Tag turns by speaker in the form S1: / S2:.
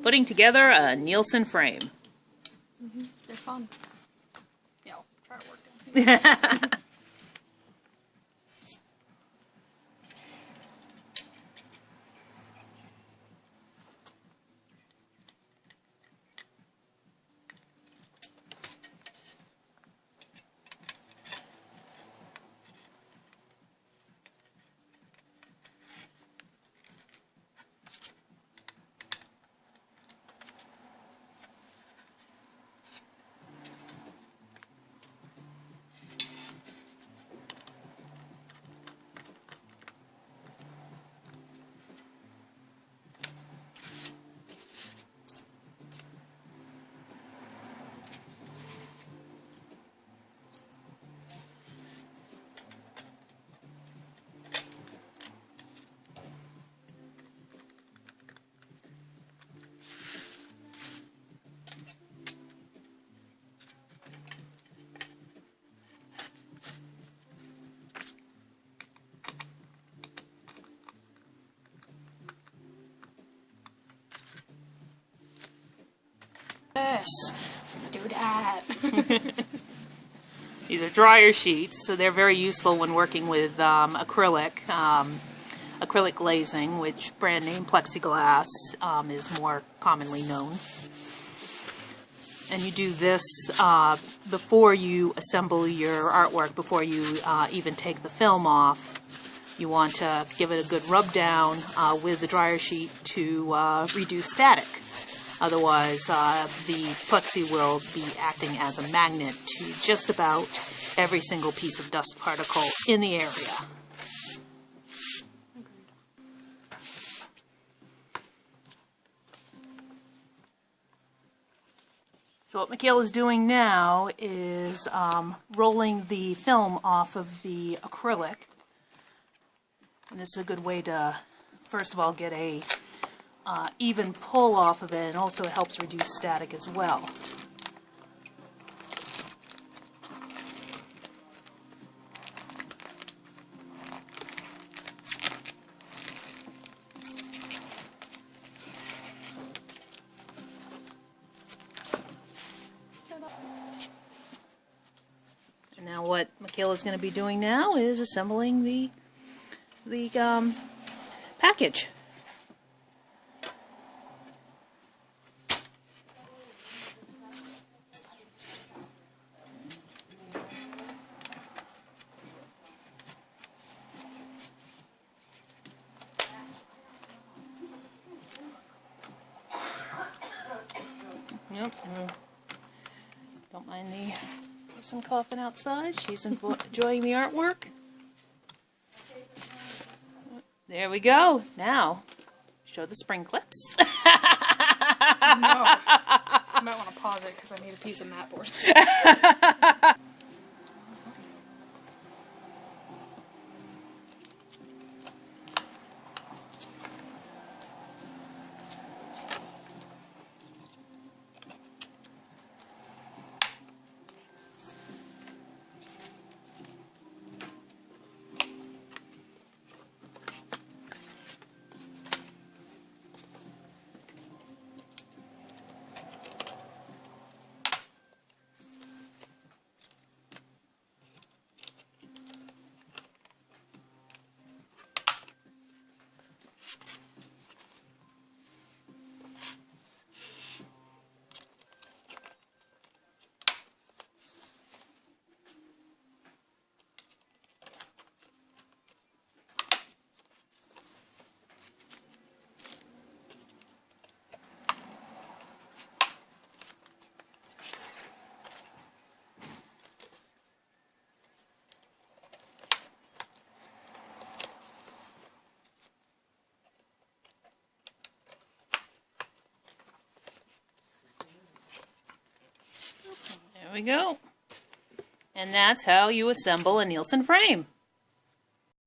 S1: Putting together a Nielsen frame.
S2: They're fun. Yeah, I'll try to work them. This. Do that.
S1: These are dryer sheets, so they're very useful when working with acrylic glazing, which brand name plexiglass is more commonly known. And you do this before you assemble your artwork, before you even take the film off. You want to give it a good rub down with the dryer sheet to reduce static. Otherwise, the plexi will be acting as a magnet to just about every single piece of dust particle in the area. So what Makalah is doing now is rolling the film off of the acrylic. And this is a good way to, first of all, get a even pull off of it, and also it helps reduce static as well. And now what Makalah is going to be doing now is assembling the package. Yep. Don't mind the person coughing outside. She's enjoying the artwork. There we go. Now, show the spring clips.
S2: No. I might want to pause it because I need a piece of mat board.
S1: There we go. And that's how you assemble a Nielsen frame.